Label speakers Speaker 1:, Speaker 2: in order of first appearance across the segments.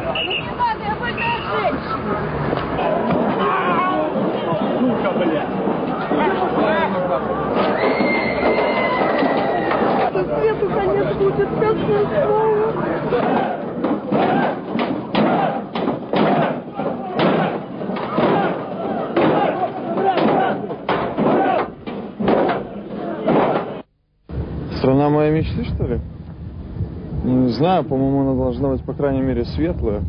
Speaker 1: Не надо, я больная женщина.
Speaker 2: Сука, блядь.
Speaker 1: Свету конец будет, честное слово.
Speaker 3: Страна моей мечты, что ли? Не знаю, по-моему, она должна быть, по крайней мере, светлая.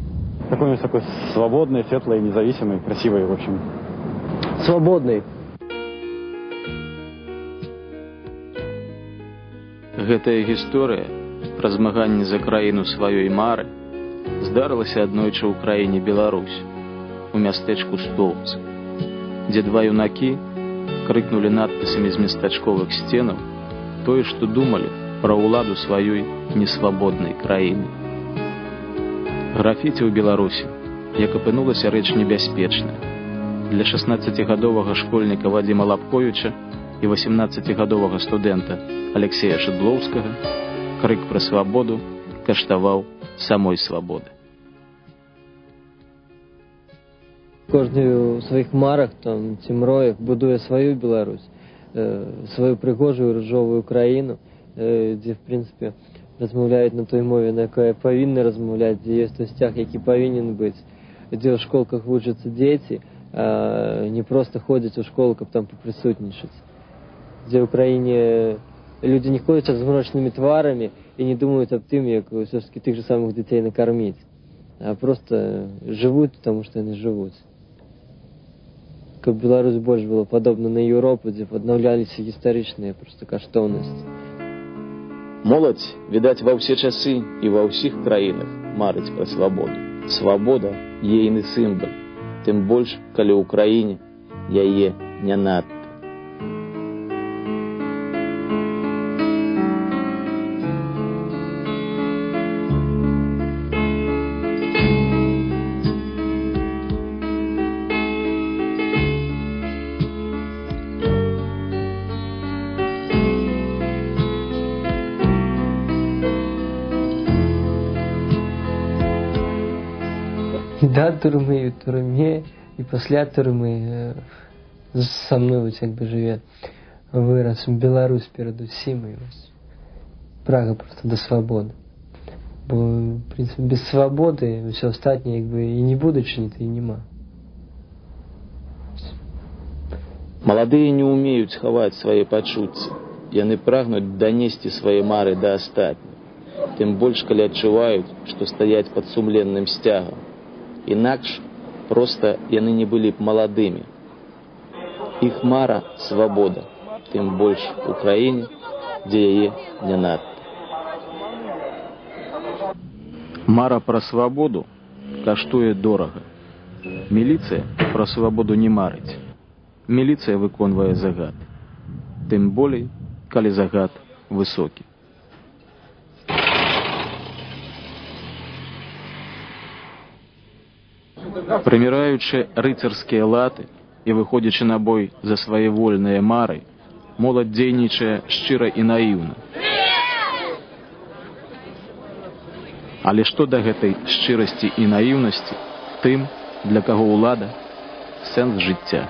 Speaker 4: Какой-нибудь такой свободный, светлый, независимый, красивый, в общем.
Speaker 5: Свободный.
Speaker 6: Гэтая гісторыя пра змаганне за краіну сваёй мары здарылася аднойчы ў краіне Беларусь, у мястэчку Столбцы, дзе два юнакі крыкнулі надпісамі з местачковых сценаў тое, што думалі пра ўладу сваёй несвабоднай краіны. Графіці ў Беларусі, як апынулася, рэч небяспечная. Для 16-гадовага школьніка Вадзіма Лабковіча і 18-гадовага студэнта Алексея Шыдлоўскага крык пра свабоду каштаваў самой свабоды.
Speaker 5: Кожны ў сваіх марах, там, ці мроях будуе сваю Беларусь, сваю прыгожую ружовую краіну, дзе, в прынцыпе, размаўляюць на той мове, на якой павінны размаўляць, дзе ёсць той сцяг, які павінен быць, дзе ў школках вучацца дзеці, а не проста ходзяць у школу, каб там папрысутнічаць. Дзе ў краіне людзі не ходзяць з змрочнымі тварамі і не думаюць аб тым, як ўсё ж таки тых же самых дзяцей накарміць, а проста жывуць, таму што яны жывуць. Каб Беларусь больш была падобна на Еўропу, дзе аднаўляліся гістарычныя проста каштоўнасці.
Speaker 6: Моладзь, відаць, ва ўсе часы і ва ўсіх краінах марыць пра свабоду. Свабода – ейны сімвал, тым больш, калі ў краіне яе не надта.
Speaker 5: Да турмы, і ў турме, і пасля турмы са мной як бы жыве вырас Беларусь перадусім, і прага проста да свабоды. Бо, в прынцыпе, без свабоды ўсё астатняе як бы і не будучыні, то і няма.
Speaker 6: Маладыя не ўмеюць хаваць свае пачуцці. Яны прагнуць данесці свае мары да астатніх. Тым больш, калі адчуваюць, што стаяць пад сумленным сцягам. Інакш проста яны не былі б маладымі. Іх мара – свабода, тым больш у краіне, дзе яе не надта. Мара пра свабоду каштуе дорага. Міліцыя пра свабоду не марыць. Міліцыя выконвае загад. Тым болей, калі загад высокі. Прыміраючы рыцарскія латы і выходзячы на бой за свае вольныя мары, моладзь дзейнічае шчыра і наіўна. Але што да гэтай шчырасці і наіўнасці тым, для каго ўлада – сэнс жыцця.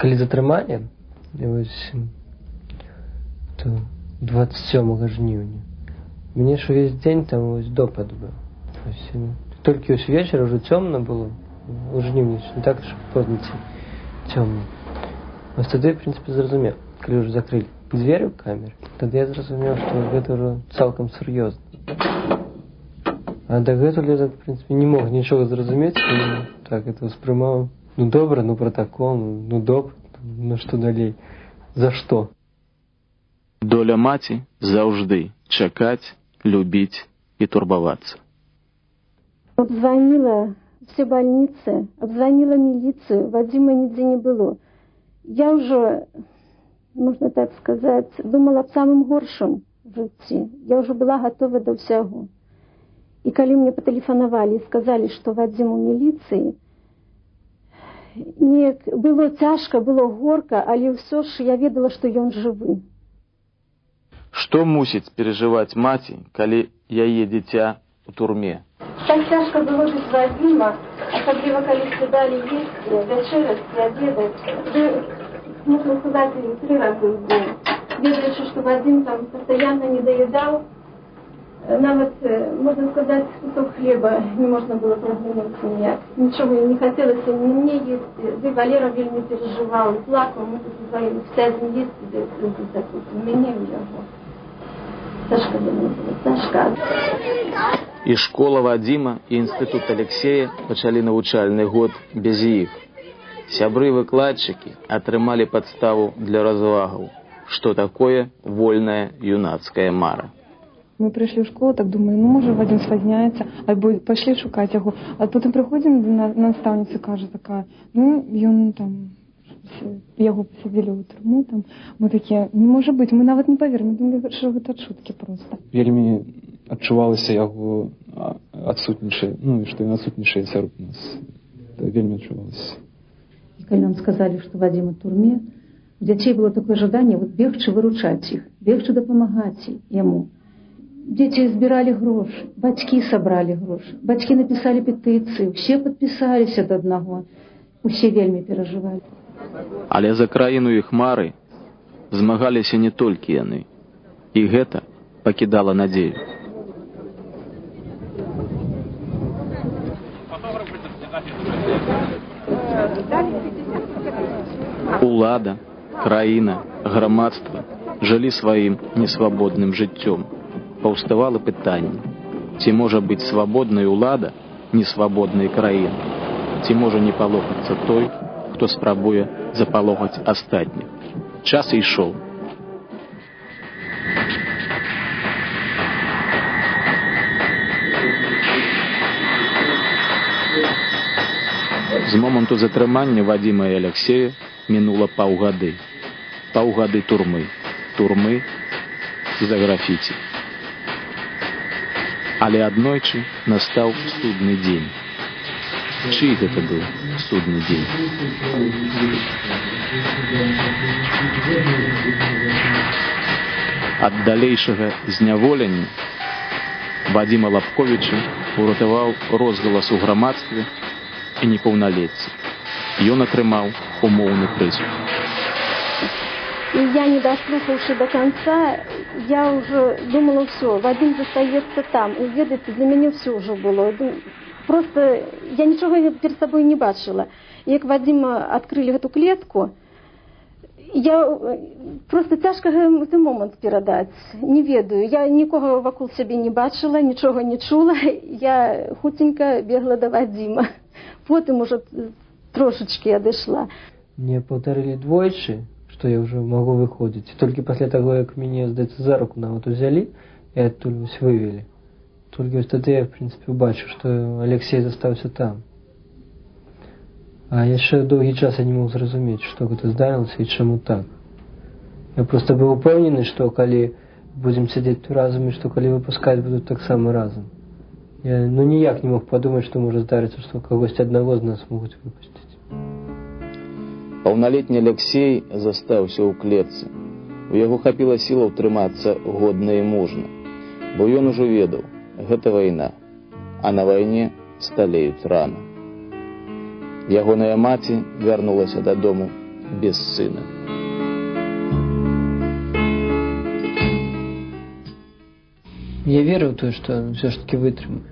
Speaker 5: Калі затрымалі, то 27 жніўня, мне ж увесь дзень там допад быў. Толькі ўсь вечар ўжо цёмна было, у жніўні, не так ж позна цёмна. Вось тады, в прынцыпе, зразумеў, калі ўжо закрылі дзверы ў камеры, тады я зразумеў, што гэта ўжо цалкам сур'ёзна. А дагэтуль я, в прынцыпе, не мог нічога зразумець, так это ўспрымаў. Ну добра, ну протокол, ну добра, ну што далей, за што?
Speaker 6: Доля маці заўжды чакаць, любіць і турбавацца.
Speaker 7: Обзвонила все больницы, обзвонила милицию, Вадима нигде не было. Я уже, можно так сказать, думала об самом горшем, жыцці. Я ўжо была гатова да ўсяго. І калі мне патэлефанавалі і сказалі, што Вадзім у міліцыі, неяк было цяжка, было горка, але ўсё ж я ведала, што ён жывы.
Speaker 6: Што мусіць перажываць маці, калі яе дзіця у турме?
Speaker 7: Так цяжка было жыць Вадзіма, асабліва калі скідалі есці, вячэраць і абедаць. Можна сказаць, 3 разы ў дзень. Ведаючы, што Вадзім там пастаянна не даедаў, нават, можна сказаць, кусок хлеба не можна было праглынуць ніяк. Нічого не хацелася ні мне есці. Ды Валера вельмі перажываў, плакаў, мы тут сваім сядзем есці, ды слёзы цякуць у мяне ў яго. Цяжка было, цяжка.
Speaker 6: І школа Вадзіма, і інстытут Алексея пачалі навучальны год без іх. Сябры-выкладчыкі атрымалі падставу для развагаў. Што такое вольная юнацкая мара?
Speaker 1: Мы прийшли в школу, так думаю, ну може Вадим спазняється, або пішли шукати його. А потім приходимо, наставниця каже така, ну він там, його посадили у тюрму, там, ми такі, не може бути, ми навіть не повіримо, ми думали, що це шутки просто.
Speaker 4: Вельмі адчувалася яго адсутнічае, ну і што ён адсутнічае сярод нас. Это вельмі адчувалася.
Speaker 2: И когда нам сказали, что Вадим в турме, у детей было такое желание вот бегче выручать их, бегче допомагать ему. Дети збирали гроши, бацькі собрали гроши, бацькі написали петыцыю, все подписались ад аднаго, усе вельмі перажывалі.
Speaker 6: Але за краіну іх мары змагаліся не толькі яны. І гэта пакідала надзею. Улада, краіна, грамадства жылі сваім несвабодным жыццём. Паўставала пытанне, ці можа быць свабодная ўлада несвабоднай краіны, ці можа не палохацца той, хто спрабуе запалохаць астатніх. Час ішоў. З моманту затрымання Вадзіма і Алексея мінула паўгады. Паўгады турмы. Турмы за графіці. Але аднойчы настаў судны дзень. Чый гэта быў судны дзень? Ад далейшага зняволення Вадзіма Лапковіча уратаваў розгалас у грамадстве і непаўналецце. Ён атрымаў умоўны прысуд.
Speaker 7: И я, не дослушавши до конца, я уже думала, все, Вадим застаецца там. И, ведаете, для меня все уже было. Просто я ничего перед собой не бачила. И как Вадима открыли эту клетку, я просто цяжка гэты момент перадаць. Не ведаю, я нікога вакол сябе не бачила, нічога не чула. Я хутенька бегла до Вадима. Потым уже трошечки адышла.
Speaker 5: Мне паўтарылі двойчы, что я уже могу выходить. И только после того, как меня, здаецца, за руку нам вот взяли и оттуда вывели, только вот тогда я, в принципе, убачу, что Алексей застаўся там. А яшчэ доўгі час я не мог зразумець, што гэта здарылася і чаму так. Я просто быў упэўнены, што калі будзем сядзець тут разам і што калі выпускаць будуць таксама разам. Я ніяк не мог падумаць, што можа здарыцца, што кагосьці аднаго з нас могуць выпусціць.
Speaker 6: Паўналетні Алексей застаўся ў клетцы. У яго хапіла сілаў трымацца годна і мужна, бо ён ужо ведаў, гэта вайна, а на вайне сталеюць раны. Ягоная маці вярнулася дадому без сына.
Speaker 5: Я верю в то, что он все-таки вытрымае.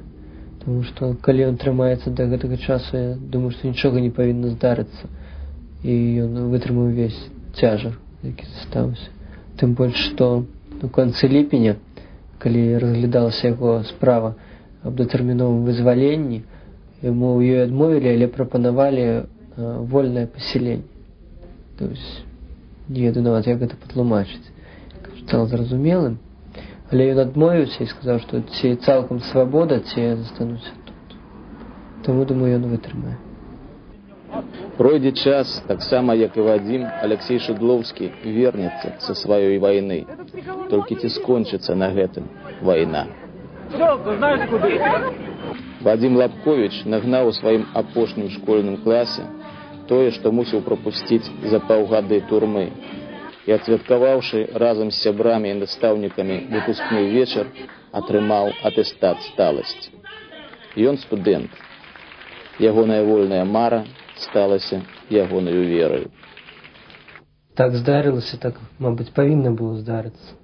Speaker 5: Потому что, калі он трымаецца до гэтага часу, я думаю, что нічога не павінна здарыцца. И он вытрымаў весь цяжар, які застаўся. Тым больш, што у канцы ліпеня, калі разглядалася яго справа аб датэрміновым вызваленні, ему ў ёй адмовілі, але прапанавалі вольнае пасяленне. То есть, не ведаю нават, як гэта патлумачыць. Стало зразумелым. Але ён адмовіўся і сказаў, што ці цалкам свабода, ці я застануся тут. Таму, думаю, ён вытрымае.
Speaker 6: Пройдзе час, таксама як і Вадзім, Алексей Шыдлоўскі вернецца са сваёй вайны. Толькі ці скончыцца на гэтым вайна. Вадзім Лапковіч нагнаў у сваім апошнім школьным класе тое, што мусіў прапусціць за паўгады турмы. І адсвяткаваўшы разам з сябрамі і настаўнікамі выпускны вечар, атрымаў атэстат сталасці. Ён студэнт. Ягоная вольная мара сталася ягонаю верою.
Speaker 5: Так здарылася, так, мабыць, павінна было здарыцца.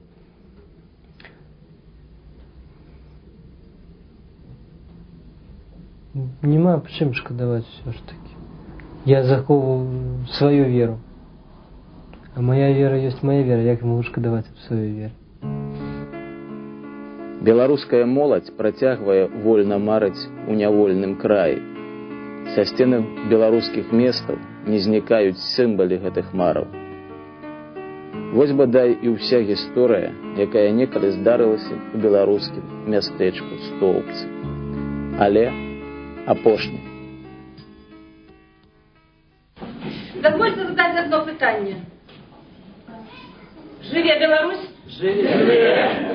Speaker 5: Нема чым шкадаваць усё ж такі. Я захоўваў сваю веру. А моя вера ёсць моя вера, як я магу шкадаваць аб сваёй веры?
Speaker 6: Беларуская моладзь працягвае вольна марыць у нявольным краі. Са сценаў беларускіх местаў не знікаюць сімвалы гэтых мараў. Вось бадай і ўся гісторыя, якая некалі здарылася ў беларускім мястэчку Стоўбцы. Але апошні.
Speaker 8: Дазвольте задаць одно пытанне. Жыве Беларусь? Жыве!